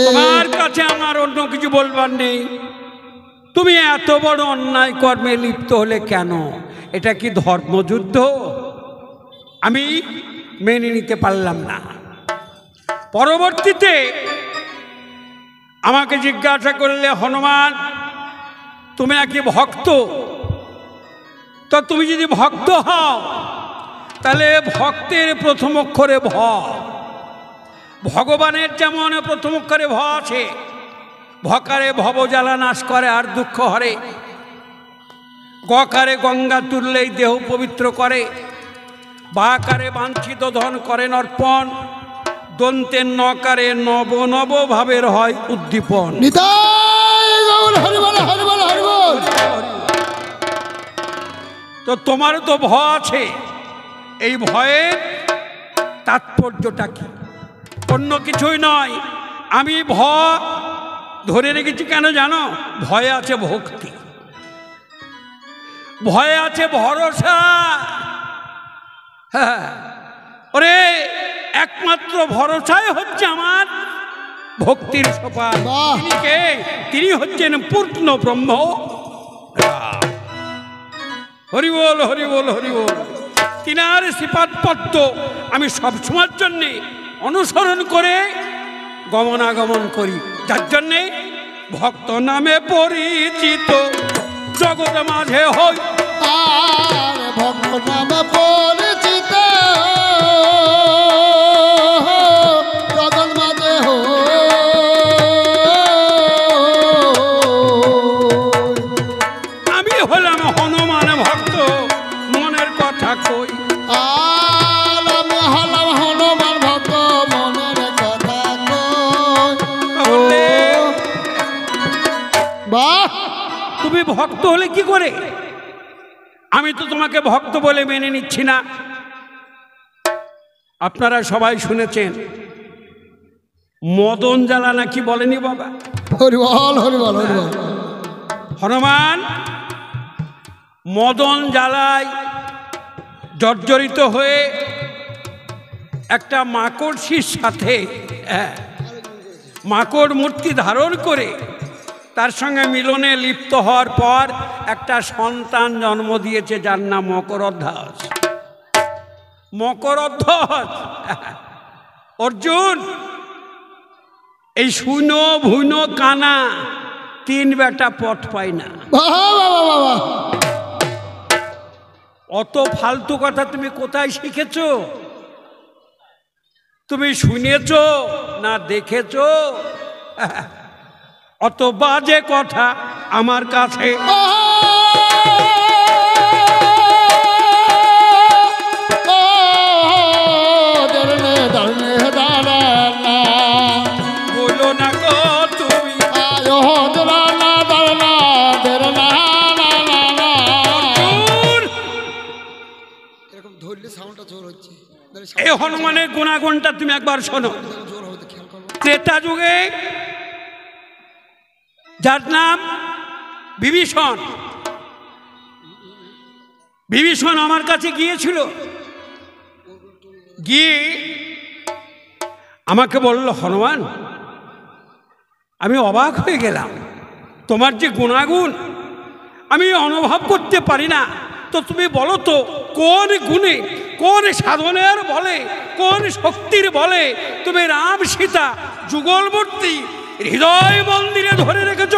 তোমার কাছে আমার অন্য কিছু বলবার নেই। তুমি এত বড় অন্যায় কর্মে লিপ্ত হলে কেন? এটা কি ধর্মযুদ্ধ? আমি মেনে নিতে পারলাম না। পরবর্তীতে আমাকে জিজ্ঞাসা করলে, হনুমান তুমি নাকি ভক্ত, তো তুমি যদি ভক্ত হও তাহলে ভক্তের প্রথম অক্ষরে ভ, ভগবানের যেমন প্রথম অক্ষরে ভ আছে, ভকারে ভবজ্বালা নাশ করে আর দুঃখ হরে, গকারে গঙ্গা তুললেই দেহ পবিত্র করে, বাকারে বাঞ্ছিত ধন করেন অর্পণ, দন্তের নকারে নব নব ভাবের হয় উদ্দীপন। তো তোমারও তো ভ আছে, এই ভয়ের তাৎপর্যটা কি? অন্য কিছুই নয়। আমি ভ ধরে রেখেছি কেন জানো? ভয়ে আছে ভক্তি, ভয়ে আছে ভরসা। হ্যাঁ, ওরে একমাত্র ভরসাই হচ্ছে আমার ভক্তির সোপান। তিনি কে? তিনি হচ্ছেন পূর্ণ ব্রহ্ম। হরি বল, হরি বল, হরি বল। তিনার শ্রীপাদপদ্ম আমি সবসময়ের জন্যে অনুসরণ করে গমনাগমন করি, যার জন্যে ভক্ত নামে পরিচিত জগৎ মাঝে হই। ভক্ত নামে পরিচিত জগৎ মাঝে হই। আমি হলাম হনুমান ভক্ত, মনের কথা কই। আমি হলাম হনুমান ভক্ত, মনের কথা কই। বাহ, তুমি ভক্ত হলে কি করে? আমি তো তোমাকে ভক্ত বলে মেনে নিচ্ছি না। আপনারা সবাই শুনেছেন মদন জ্বালা নাকি বলেনি বাবা? হরিবল, হরিবল, হরিবল। হনুমান মদন জ্বালায় জর্জরিত হয়ে একটা মাকড়শির সাথে মাকড় মূর্তি ধারণ করে তার সঙ্গে মিলনে লিপ্ত হওয়ার পর একটা সন্তান জন্ম দিয়েছে, যার নাম মকরধ্বজ। মকরধ্বজ অর্জুন এই শুনো ভুনো কানা তিন বেটা পথ পায় না। অত ফালতু কথা তুমি কোথায় শিখেছ? তুমি শুনেছ না দেখেছ? অত বাজে কথা আমার কাছে বলো না গো তুমি। এরকম ধরলে সাউন্ডটা জোর হচ্ছে। এই হনুমানের গুণাগুণটা তুমি একবার শোনো। জোর হতে খেয়াল করো। ত্রেতা যুগে যার নাম বিভীষণ, বিভীষণ আমার কাছে গিয়েছিল, গিয়ে আমাকে বলল, হনুমান আমি অবাক হয়ে গেলাম, তোমার যে গুণাগুণ আমি অনুভব করতে পারি না। তো তুমি বলো তো কোন গুণে, কোন সাধনের বলে, কোন শক্তির বলে তুমি রাম সীতা যুগলমূর্তি হৃদয় মন্দিরে ধরে রেখেছ?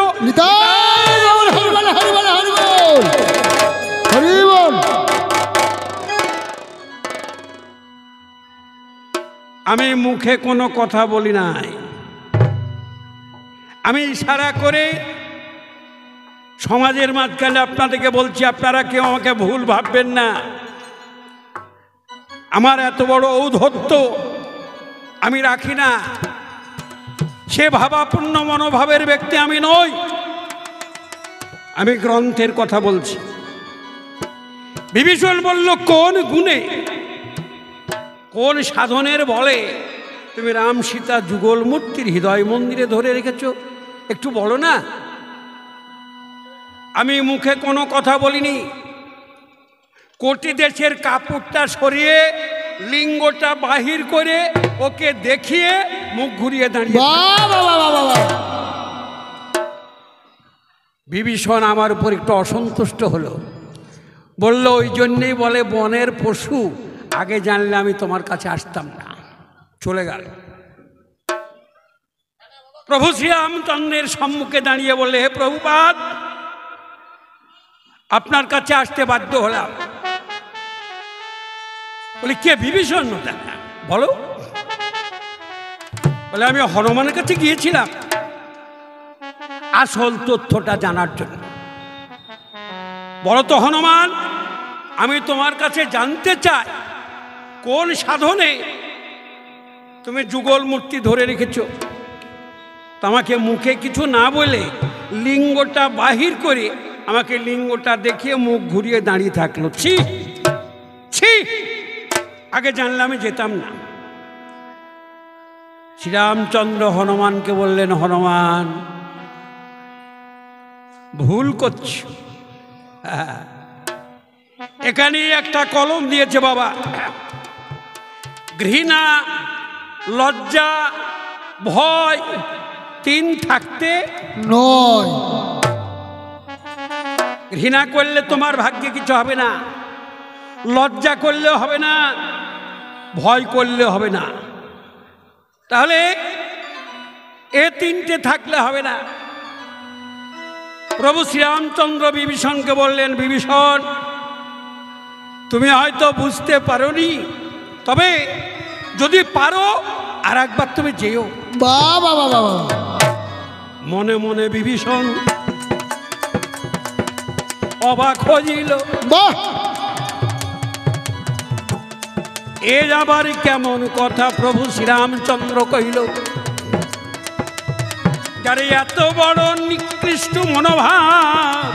আমি মুখে কোনো কথা বলি নাই, আমি ইশারা করে সমাজের মাঝখানে আপনাদেরকে বলছি, আপনারা কেউ আমাকে ভুল ভাববেন না। আমার এত বড় ঔদ্ধত্য আমি রাখি না, সে ভাবাপূর্ণ মনোভাবের ব্যক্তি আমি নই। আমি গ্রন্থের কথা বলছি। বিভীষণ বলল, কোন গুণে, কোন সাধনের বলে তুমি রাম সীতা যুগল মূর্তির হৃদয় মন্দিরে ধরে রেখেছ? একটু বলো না। আমি মুখে কোনো কথা বলিনি, কোটি দেশের কাপড়টা সরিয়ে লিঙ্গটা বাহির করে ওকে দেখিয়ে মুখ ঘুরিয়ে দাঁড়িয়ে বিভীষণ আমার উপর একটু অসন্তুষ্ট হলো, বলল ওই জন্যেই বলে বনের পশু, আগে জানলে আমি তোমার কাছে আসতাম না। চলে গেল। প্রভু শ্রীরামচন্দ্রের সম্মুখে দাঁড়িয়ে বললে, হে প্রভুপাদ, আপনার কাছে আসতে বাধ্য হলাম। বলে কে বিভীষণ? বলো। বলে আমি হনুমানের কাছে গিয়েছিলাম আসল তথ্যটা জানার জন্য। বলো তো হনুমান, আমি তোমার কাছে জানতে চাই কোন সাধনে তুমি যুগল মূর্তি ধরে রেখেছ। আমাকে মুখে কিছু না বলে লিঙ্গটা বাহির করে আমাকে লিঙ্গটা দেখিয়ে মুখ ঘুরিয়ে দাঁড়িয়ে থাকলো। ছি ছি, আগে জানলে আমি যেতাম না। শ্রীরামচন্দ্র হনুমানকে বললেন, হনুমান ভুল করছ। এখানে একটা কলম দিয়েছে বাবা, ঘৃণা, লজ্জা, ভয় তিন থাকতে নয়। ঘৃণা করলে তোমার ভাগ্যে কিছু হবে না, লজ্জা করলেও হবে না, ভয় করলে হবে না। তাহলে এ তিনটে থাকলে হবে না। প্রভু শ্রীরামচন্দ্র বিভীষণকে বললেন, বিভীষণ তুমি হয়তো বুঝতে পারোনি, তবে যদি পারো আর একবার তুমি যেও। বাবা বাবা বাবা। মনে মনে বিভীষণ অবাক হইল। বাহ, এ আবার কেমন কথা প্রভু শ্রীরামচন্দ্র কহিল, যার এত বড় নিকৃষ্ট মনোভাব,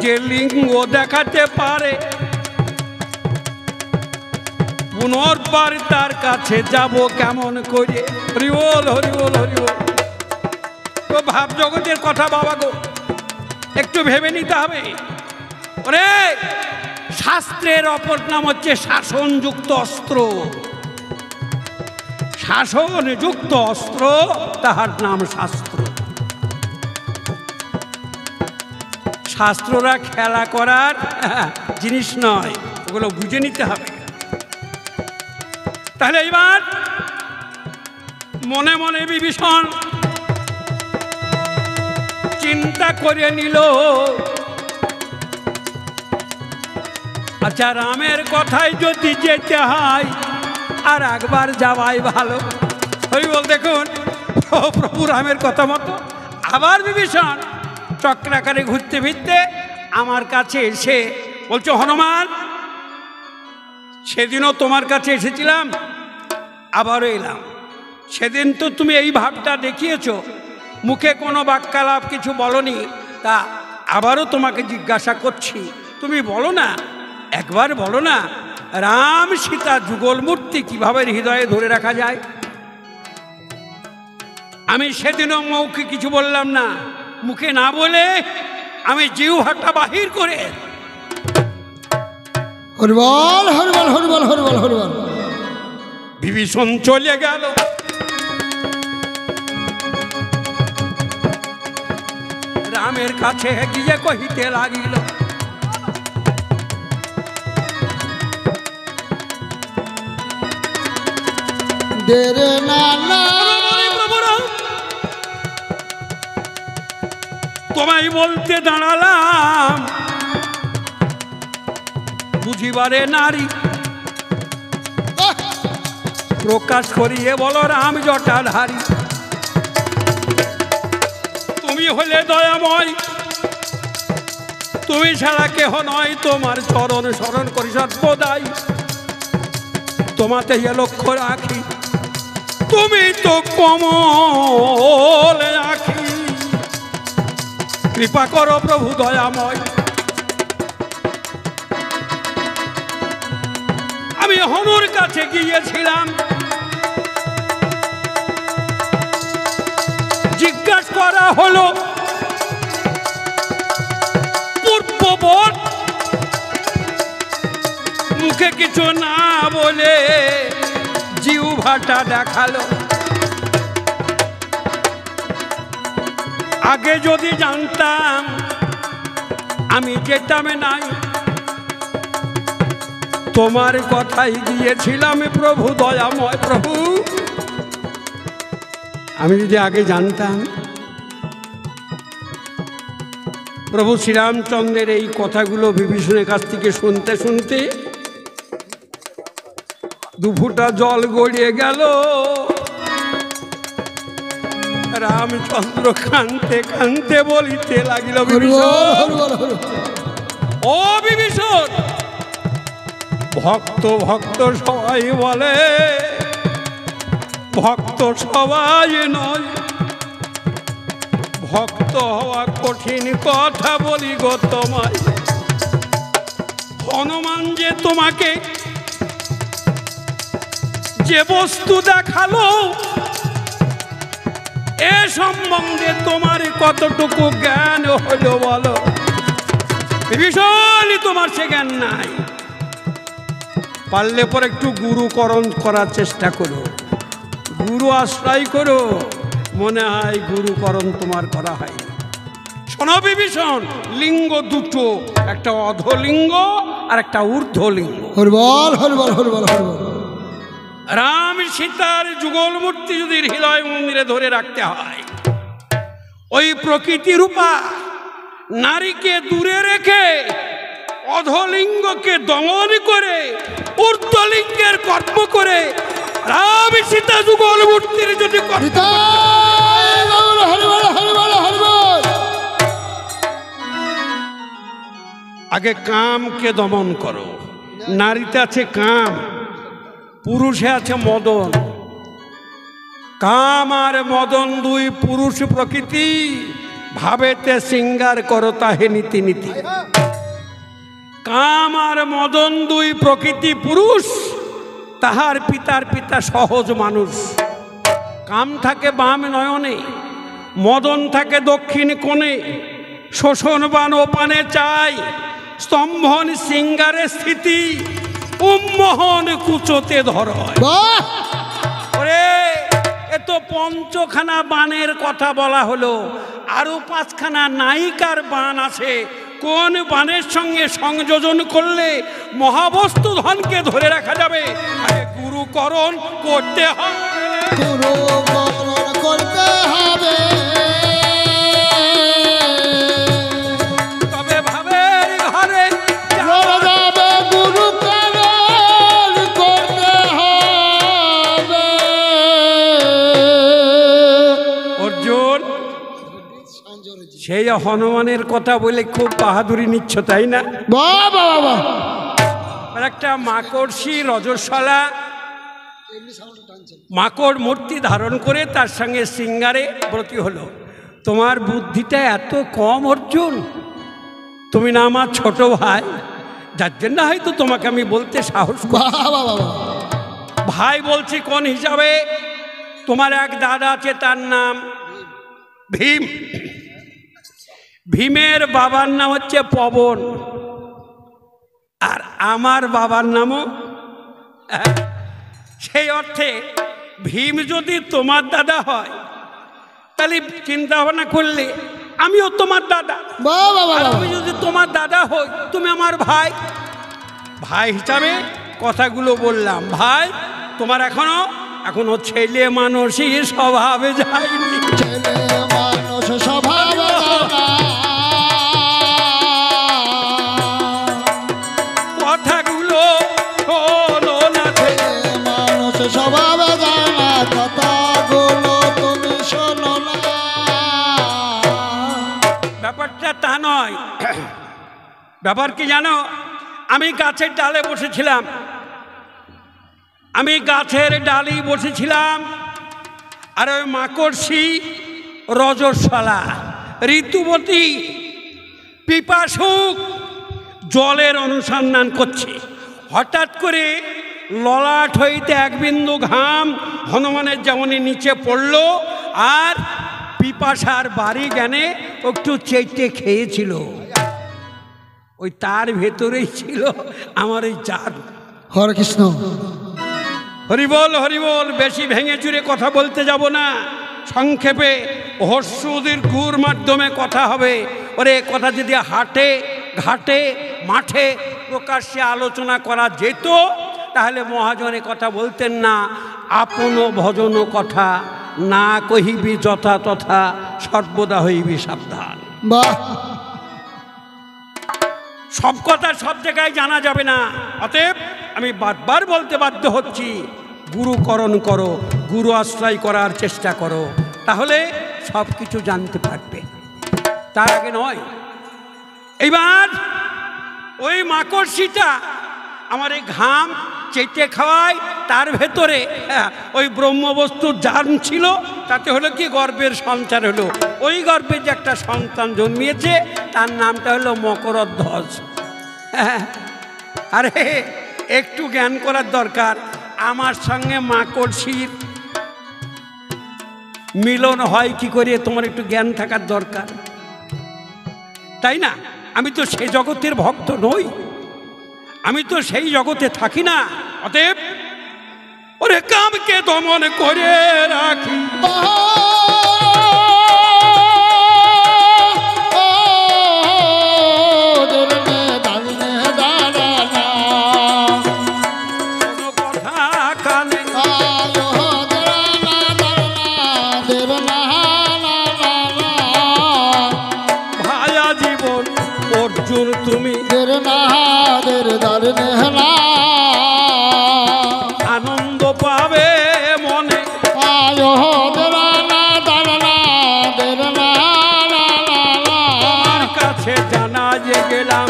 যে লিঙ্গ দেখাতে পারে, পুনর্বার তার কাছে যাব কেমন করে? হরিবল হরিবল হরিবল। তো ভাব জগতের কথা বাবা গো, একটু ভেবে নিতে হবে। ওরে, শাস্ত্রের অপর নাম হচ্ছে শাসনযুক্ত অস্ত্র। শাসনযুক্ত অস্ত্র, তাহার নাম শাস্ত্র। শাস্ত্ররা খেলা করার জিনিস নয়, ওগুলো বুঝে নিতে হবে। তাহলে এবার মনে মনে বিভীষণ চিন্তা করে নিল, আচ্ছা রামের কথাই যদি যেতে হয় আর একবার যাওয়াই ভালো। ওই বল, দেখুন প্রভু রামের কথা মতো আবার বিভীষণ চক্রাকারে ঘুরতে ফিরতে আমার কাছে এসে বলছো, হনুমান সেদিনও তোমার কাছে এসেছিলাম, আবারও এলাম। সেদিন তো তুমি এই ভাবটা দেখিয়েছো, মুখে কোনো বাক্যালাপ কিছু বলনি, তা আবারও তোমাকে জিজ্ঞাসা করছি, তুমি বলো না, একবার বলো না, রাম সীতা যুগল মূর্তি কিভাবে হৃদয়ে ধরে রাখা যায়? আমি সেদিনও মৌখিক কিছু বললাম না, মুখে না বলে আমি জিহ্বাটা বাহির করে হরিবল হরিবল হরিবল হরিবল হরিবল। বিভীষণ চলে গেল। রামের কাছে গিয়ে কহিতে লাগিল, দেরে না না, তোমায় বলতে দাঁড়ালাম, বুঝিবারে নারী প্রকাশ করিয়ে বলো রাম জটাধারী। তুমি হলে দয়াময়, তুমি ছাড়া কেহ নয়, তোমার চরণ স্মরণ করি সর্বদাই, তোমাতে লক্ষ্য রাখি, তুমি তো কমল আখি, কৃপা করো প্রভু দয়াময়। আমি হনুর কাছে গিয়েছিলাম, জিজ্ঞাসা করা হলো পূর্ববৎ, মুখে কিছু না বলে জিহ্বা ভাটা দেখালো। আগে যদি জানতাম আমি যেতাম নাই, তোমার কথাই গিয়েছিলাম প্রভু দয়াময় প্রভু। আমি যদি আগে জানতাম। প্রভু শ্রীরামচন্দ্রের এই কথাগুলো বিভীষণের কাছ থেকে শুনতে শুনতে দুফুটা জল গড়িয়ে গেল। রামচন্দ্র কাঁদতে কাঁদতে বলিতে লাগিল, বিভীষণ ও বিভীষণ, ভক্ত ভক্ত সবাই বলে, ভক্ত সবাই নয়, ভক্ত হওয়া কঠিন কথা বলি গো তোমায়। হনুমান যে তোমাকে যে বস্তু দেখালো এ সম্বন্ধে তোমার কতটুকু জ্ঞান হলো বলো? বিভীষণ, তোমার সে জ্ঞান নাই। পারলে পর একটু গুরুকরণ করার চেষ্টা করো, গুরু আশ্রয় করো। মনে হয় গুরুকরণ তোমার করা হয়নি। শোনো বিভীষণ, লিঙ্গ দুটো, একটা অধলিঙ্গ আর একটা ঊর্ধ্বলিঙ্গ। হরবল হরবল হরবল হরবল। রাম সীতার যুগল মূর্তি যদি হৃদয় মন্দিরে ধরে রাখতে হয়, ওই প্রকৃতি রূপা নারীকে দূরে রেখে অধলিঙ্গকে দমন করে ঊর্ধ্বলিঙ্গের কর্ম করে রাম সীতা যুগল মূর্তির যদি আগে কামকে দমন করো। নারীতে আছে কাম, পুরুষে আছে মদন। কাম আর মদন দুই পুরুষ প্রকৃতি, ভাবেতে সিঙ্গার করো তাহে নীতি নীতি। কাম আর মদন দুই প্রকৃতি পুরুষ, তাহার পিতার পিতা সহজ মানুষ। কাম থাকে বাম নয়নে, মদন থাকে দক্ষিণ কোণে। শোষণ বান ওপানে চাই, স্তম্ভন সিঙ্গারে স্থিতি। উম্মোহন কুচোতে ধরয়। ওরে, এ তো পঞ্চখানা বানের কথা বলা হলো, আরো 5খানা নায়িকার বান আছে। কোন বানের সঙ্গে সংযোজন করলে মহাবস্তু ধনকে ধরে রাখা যাবে? আগে গুরুকরণ করতে হবে, গুরুকরণ করতে হবে। তবে ভাবের ঘরে যাবে, গুরুকরণ করতে হবে। অর্জুন, সেই হনুমানের কথা বলে খুব বাহাদুরি নিচ্ছ তাই না? বাবা বাবা, আর একটা মাকড়সি রজস্বলা মাকড় মূর্তি ধারণ করে তার সঙ্গে সিঙ্গারে ব্রতী হলো। তোমার বুদ্ধিটা এত কম অর্জুন। তুমি না আমার ছোট ভাই, যার জন্য হয়তো তোমাকে আমি বলতে সাহস করি। বাবা বাবা, ভাই বলছি কোন হিসাবে? তোমার এক দাদা আছে, তার নাম ভীম। ভীমের বাবার নাম হচ্ছে পবন, আর আমার বাবার নামও সেই অর্থে ভীম যদি তোমার দাদা হয়, তাহলে চিন্তা ভাবনা করলে আমিও তোমার দাদা। আর আমি যদি তোমার দাদা হই, তুমি আমার ভাই। ভাই হিসাবে কথাগুলো বললাম। ভাই, তোমার এখনো ছেলে মানুষই স্বভাবে যায়নি। ছেলে মানুষ স্বভাবে কথাগুলো শোনো না, ছেলে মানুষ স্বভাবে জানা, কথাগুলো তুমি শোনো না। ব্যাপারটা তা নয়। ব্যাপার কি জানো? আমি গাছের ডালে বসেছিলাম, আর ওই মাকড়সি রজস্বলা ঋতুবতী পিপাসুক জলের অনুসন্ধান করছে। হঠাৎ করে ললাট হইতে এক বিন্দু ঘাম হনুমানের যেমনই নিচে পড়ল, আর পিপাসার বাড়ি জ্ঞানে একটু চেটে খেয়েছিল। ওই তার ভেতরেই ছিল আমার এই জাত। হরে কৃষ্ণ। হরিবল হরিবল, বেশি ভেঙে চুরে কথা বলতে যাব না, সংক্ষেপে হর্ষুদির গুর মাধ্যমে কথা হবে। ওরে কথা যদি হাটে ঘাটে মাঠে প্রকাশ্যে আলোচনা করা যেত তাহলে মহাজনে কথা বলতেন না, আপন ভজন কথা না কহিবি যথা তথা সর্বদা হইবি সাবধান। বাহ, সব কথা সব জায়গায় জানা যাবে না। অতএব আমি বারবার বলতে বাধ্য হচ্ছি, গুরুকরণ করো, গুরু আশ্রয় করার চেষ্টা করো, তাহলে সব কিছু জানতে পারবে, তার আগে নয়। এইবার ওই মাকড়সিটা আমার এই ঘাম চেটে খাওয়ায়, তার ভেতরে ওই ব্রহ্মবস্তুর জান ছিল, তাতে হলো কি গর্ভের সঞ্চার হলো। ওই গর্ভে যে একটা সন্তান জন্মিয়েছে তার নামটা হলো মকরধ্বজ। আরে একটু জ্ঞান করার দরকার। আমার সঙ্গে মাকড়সির মিলন হয় কি করে তোমার একটু জ্ঞান থাকার দরকার, তাই না? আমি তো সেই জগতের ভক্ত নই, আমি তো সেই জগতে থাকি না। অতএব ওরে কামকে দমন করে রাখি, তুমি আনন্দ পাবে মনে, আমার কাছে জানা যে গেলাম।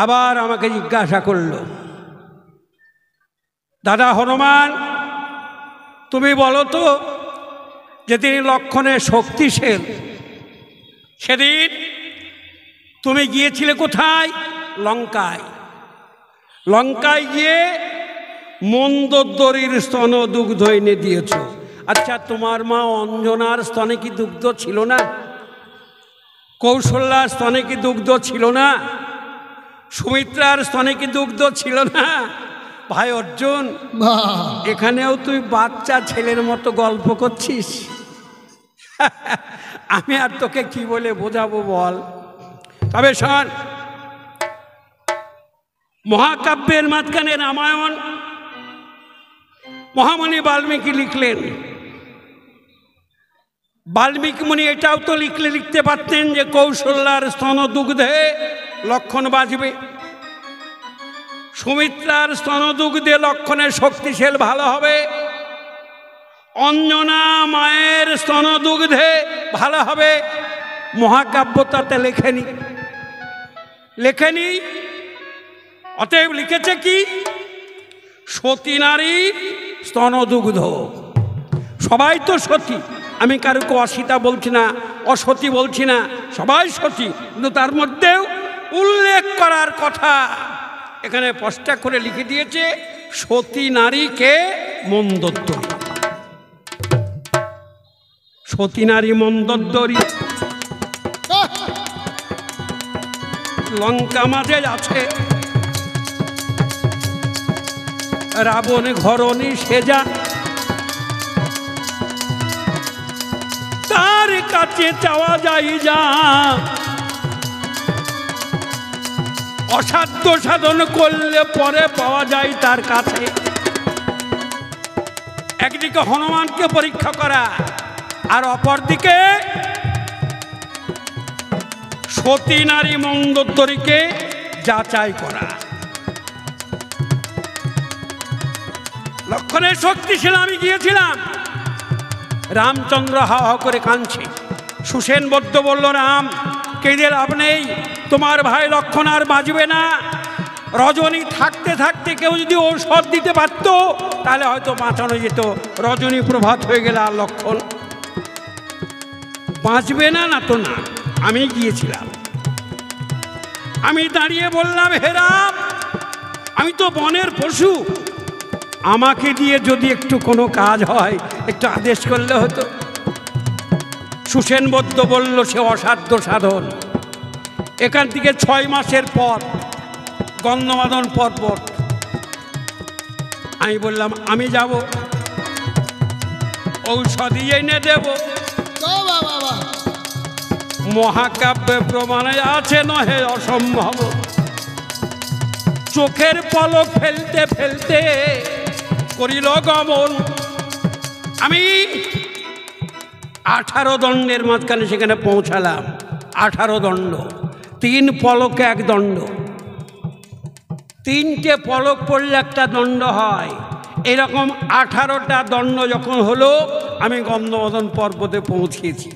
আবার আমাকে জিজ্ঞাসা করলো, দাদা হনুমান, তুমি বলো তো যে তিনি লক্ষণে শক্তিশীল, সেদিন তুমি গিয়েছিলে কোথায়? লঙ্কায়। লঙ্কায় গিয়ে মন্দোদরীর স্তন দুগ্ধ এনে দিয়েছ। আচ্ছা, তোমার মা অঞ্জনার স্তনে কি দুগ্ধ ছিল না? কৌশল্যার স্তনে কি দুগ্ধ ছিল না? সুমিত্রার স্তনে কি দুগ্ধ ছিল না? ভাই অর্জুন, এখানেও তুই বাচ্চা ছেলের মতো গল্প করছিস। আমি আর তোকে কি বলে বোঝাবো বল? তবে শোন, মহাকাব্যের মাঝখানে রামায়ণ মহামণি বাল্মীকি লিখলেন। বাল্মীকি মুনি এটাও তো লিখতে পারতেন যে কৌশল্যার স্তন দুগ্ধে লক্ষণ বাঁচবে, সুমিত্রার স্তন দুগ্ধে লক্ষণের শক্তিশীল ভালো হবে, অঞ্জনা মায়ের স্তন দুগ্ধে ভালো হবে। মহাকাব্য তাতে লেখেনি। অতএব লিখেছে কি? সতী নারী স্তনদুগ্ধ। সবাই তো সতী, আমি কারুকে অসীতা বলছি না, অসতী বলছি না, সবাই সতী, কিন্তু তার মধ্যেও উল্লেখ করার কথা এখানে স্পষ্ট করে লিখে দিয়েছে, সতী নারীকে মন্দোদরী। সতী নারী মন্দোদরী লঙ্কা মাঝে আছে, রাবণ ঘরণী সেজা, তার কাছে চাওয়া যায় যা, অসাধ্য সাধন করলে পরে পাওয়া যায় তার কাছে। একদিকে হনুমানকে পরীক্ষা করা, আর অপরদিকে সতী নারী মন্দোদরীকে যাচাই করা। লক্ষণের শক্তিশীল আমি গিয়েছিলাম। রামচন্দ্র হা হা করে কাঁদছে। সুসেন বদ্ধ বলল, রাম, কেঁদে লাভ নেই, তোমার ভাই লক্ষণ আর বাঁচবে না। রজনী থাকতে থাকতে কেউ যদি ঔষধ দিতে পারত তাহলে হয়তো বাঁচানো যেত। রজনী প্রভাত হয়ে গেল, আর লক্ষণ বাঁচবে না। না তো না, আমি গিয়েছিলাম। আমি দাঁড়িয়ে বললাম, হে রাম, আমি তো বনের পশু, আমাকে দিয়ে যদি একটু কোনো কাজ হয় একটু আদেশ করলে হতো। সুসেন বদ্ধ বলল, সে অসাধ্য সাধন। এখান থেকে 6 মাসের পর গন্ধমাদন পর্বত, আমি বললাম আমি যাব, ঔষধি এনে দেব। বাবা বাবা মহাকাব্যে প্রমাণে আছে নহে অসম্ভব। চোখের পলক ফেলতে ফেলতে করিল গমন। আমি 18 দণ্ডের মাঝখানে সেখানে পৌঁছালাম। 18 দণ্ড, 3 পলকে 1 দণ্ড। 3টে পলক পড়লে একটা দণ্ড হয়। এরকম 18টা দণ্ড যখন হলো আমি গন্ধবদন পর্বতে পৌঁছেছি।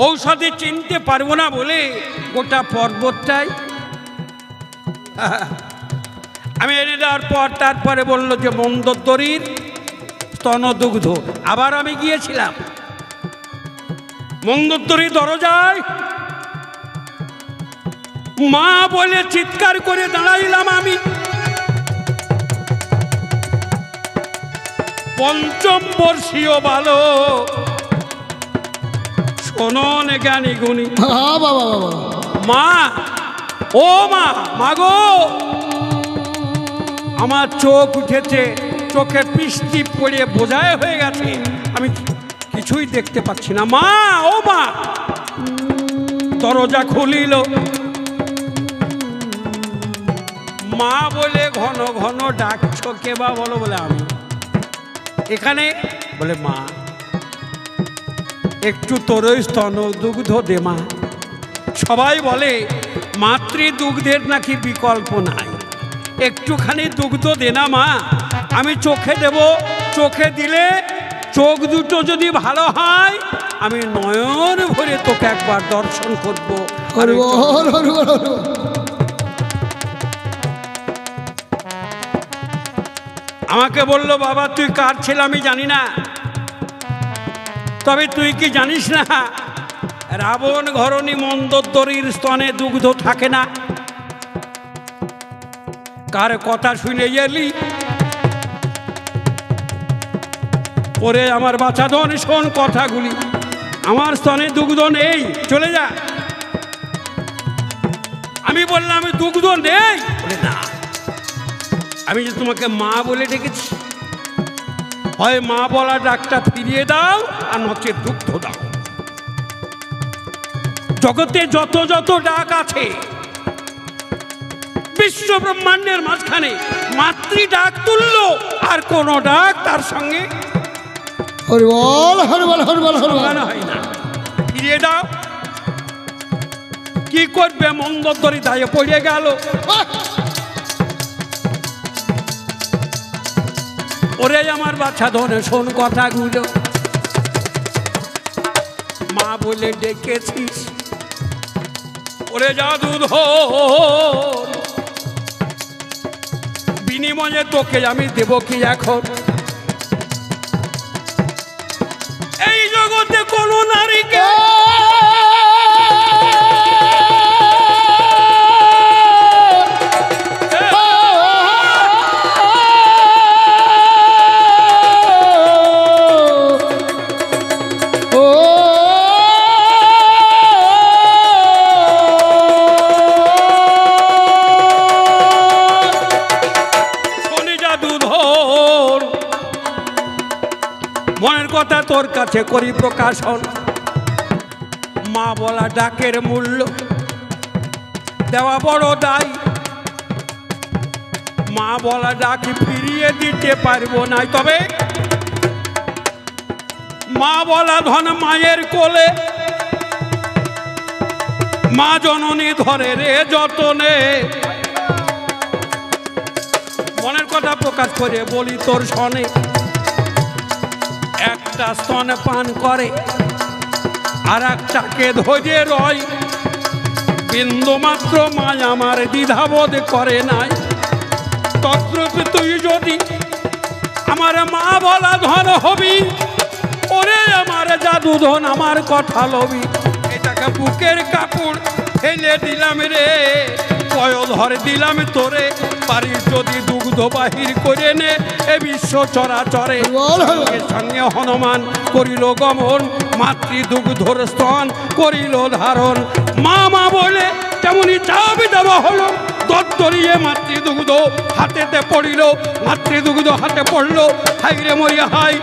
ঔষধে চিনতে পারবো না বলে গোটা পর্বতটাই আমি এনে দেওয়ার পর তারপরে বললো যে মন্দোদরীর স্তনদুগ্ধ। আবার আমি গিয়েছিলাম মন্দোদরী দরজায়, মা বলে চিৎকার করে দাঁড়াইলাম আমি। পঞ্চম বর্ষীয় বালক, শোনন জ্ঞানী গুণী। বাবা বাবা মা, ও মা, মাগো। আমার চোখ উঠেছে, চোখে বৃষ্টি পড়ে বোঝায় হয়ে গেছে, আমি কিছুই দেখতে পাচ্ছি না। মা, ও মা। দরজা খুলিল, মা বলে ঘন ঘন ডাকছো, কে বা বলো? বলে আমি এখানে। বলে মা একটু তোরই স্তন দুগ্ধ দে মা। সবাই বলে মাতৃদুগ্ধের নাকি বিকল্প নাই, একটুখানি দুগ্ধ দে না মা, আমি চোখে দেব। চোখে দিলে চোখ দুটো যদি ভালো হয় আমি নয়ন ভরে তোকে একবার দর্শন করবো। আমাকে বললো বাবা তুই কার ছেলে আমি জানি না, তবে তুই কি জানিস না রাবণ ঘরণী মন্দোদরীর স্তনে দুগ্ধ থাকে না? কার কথা শুনে এলি? ওরে আমার বাছা ধন, শোন কথাগুলি। আমার স্তনে দুগ্ধ নেই, চলে যা। আমি বললাম আমি দুগ্ধ নেই? বলে না, আমি যে তোমাকে মা বলে ডেকেছি, হয় মা বলা ডাকটা ফিরিয়ে দাও আর নচে দুগ্ধ দাও। জগতে যত যত ডাক আছে বিশ্ব ব্রহ্মাণ্ডের মাঝখানে মাতৃ ডাক তুলল আর কোন ডাক তার সঙ্গে হরিবল হরিবল হরিবল হরিবল হয় না। ফিরিয়ে দাও। কি করবে? মন্দোদরী দায়ে পড়ে গেল। ওরে আমার বাচ্চা ধনে শোন কথাগুলো, মা বলে ডেকেছিস, ওরে জাদুধর, বিনিময়ে তোকে আমি দেব কি এখন? এই জগতে কোন নারীকে মনের কথা তোর কাছে করি প্রকাশন। মা বলা ডাকের মূল্য দেওয়া বড় দায়। মা বলা ডাক ফিরিয়ে দিতে পারবো না, তবে মা বলা ধন মায়ের কোলে, মা জননী ধরে রে যতনে। মনের কথা প্রকাশ করে বলি তোর শনে, একটা স্তন পান করে আর একটাকে ধরে রয়, বিন্দু মাত্র মা আমার দ্বিধাবোধ করে নাই। তদ্রূপ তুই যদি আমার মা বলা ধন হবি, ওরে আমার জাদু ধন আমার কথা লবি। এটাকে বুকের কাপড় ফেলে দিলাম রে, পয় ধরে দিলাম তোরে, পারিস যদি দুগ্ধ বাহির করে নে এ বিশ্ব চরাচরে। সঙ্গে হনুমান করিল গমন, মাতৃ দুগ্ধর স্তন করিল ধারণ। মা মা বলে তেমনি চাবি দেওয়া হলো। দরিয়ে মাতৃদুগ্ধ হাতেতে পড়িল, মাতৃদুগ্ধ হাতে পড়ল, হাই রে মরিয়া হাই।